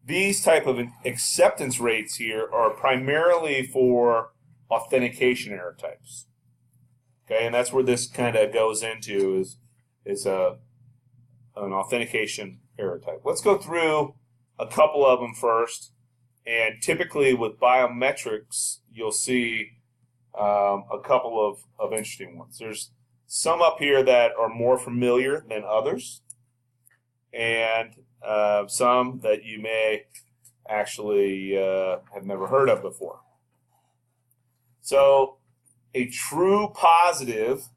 these type of acceptance rates here are primarily for authentication error types. Okay, and that's where this kind of goes into is an authentication error type. Let's go through a couple of them first. And typically with biometrics, you'll see a couple of interesting ones. There's some up here that are more familiar than others, and some that you may actually have never heard of before. So a true positive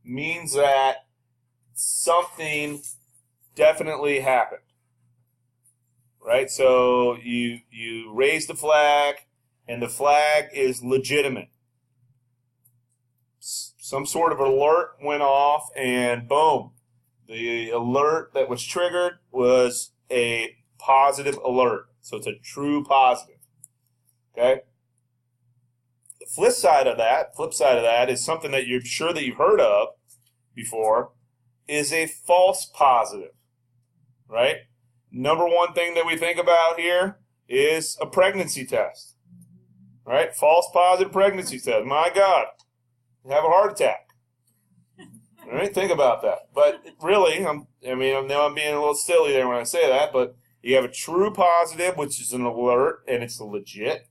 means that something definitely happened. Right, so you raise the flag, and the flag is legitimate. Some sort of alert went off, and boom, the alert that was triggered was a positive alert. So it's a true positive. Okay. The flip side of that is something that you're sure that you've heard of before, is a false positive. Right. Number one thing that we think about here is a pregnancy test, right? False positive pregnancy test. My God, you have a heart attack. All right, think about that. But really, I know I'm being a little silly there when I say that, but you have a true positive, which is an alert, and it's legit.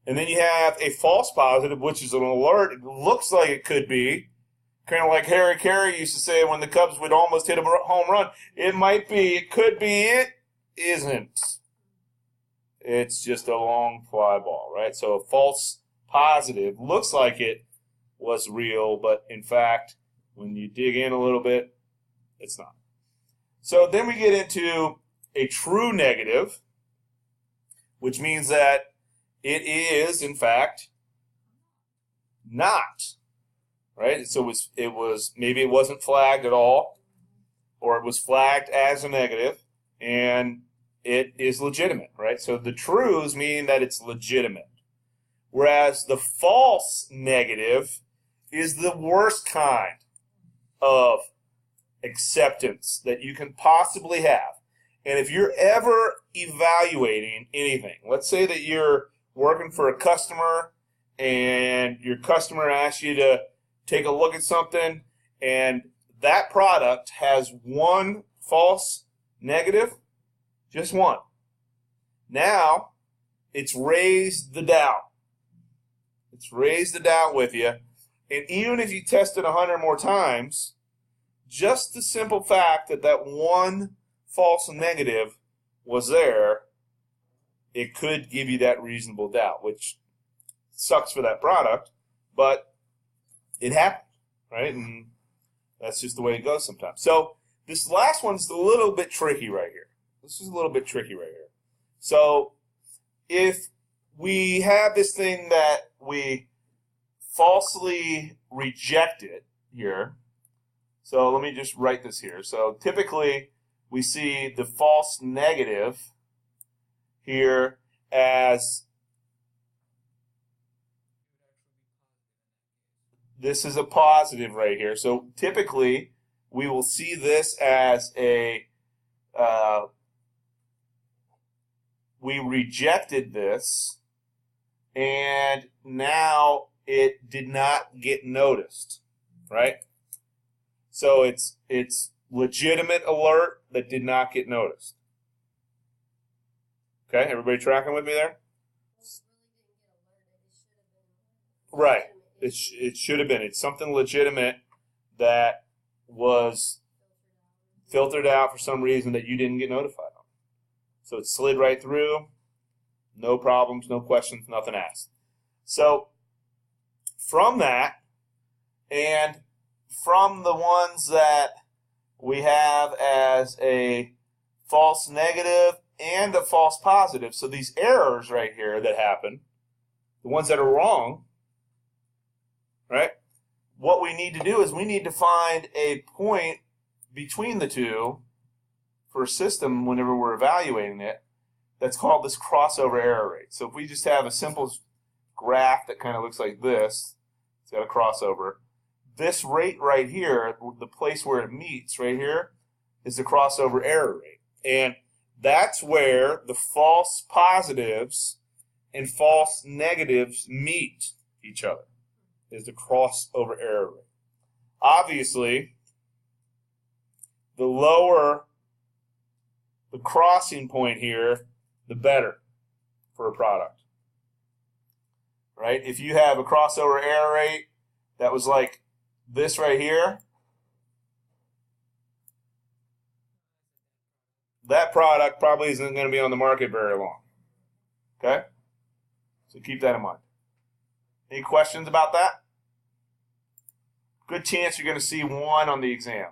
And then you have a false positive, which is an alert. It looks like it could be. Kind of like Harry Carey used to say when the Cubs would almost hit a home run. It might be, it could be, it isn't. It's just a long fly ball, right? So a false positive looks like it was real, but in fact, when you dig in a little bit, it's not. So then we get into a true negative, which means that it is, in fact, not. Right? So it was maybe it wasn't flagged at all, or it was flagged as a negative, and it is legitimate, right? So the trues mean that it's legitimate. Whereas the false negative is the worst kind of acceptance that you can possibly have. And if you're ever evaluating anything, let's say that you're working for a customer and your customer asks you to take a look at something, and that product has one false negative, just one. Now, it's raised the doubt. It's raised the doubt with you. And even if you test it 100 more times, just the simple fact that that one false negative was there, it could give you that reasonable doubt, which sucks for that product, but it happened, right? And that's just the way it goes sometimes. So this last one's a little bit tricky right here. This is a little bit tricky right here. So if we have this thing that we falsely rejected here, so let me just write this here. So typically we see the false negative here as this is a positive right here. So typically, we will see this as a, we rejected this, and now it did not get noticed, right? So it's legitimate alert that did not get noticed. Okay, everybody tracking with me there? Right. It should have been. It's something legitimate that was filtered out for some reason that you didn't get notified on. So it slid right through, no problems, no questions, nothing asked. So from that, and from the ones that we have as a false negative and a false positive, so these errors right here that happen, the ones that are wrong, right? What we need to do is we need to find a point between the two for a system whenever we're evaluating it. That's called this crossover error rate. So if we just have a simple graph that kind of looks like this, it's got a crossover. This rate right here, the place where it meets right here, is the crossover error rate. And That's where the false positives and false negatives meet each other, is the crossover error rate. Obviously, the lower the crossing point here, the better for a product. Right? If you have a crossover error rate that was like this right here, that product probably isn't going to be on the market very long. Okay? So keep that in mind. Any questions about that? Good chance you're going to see one on the exam.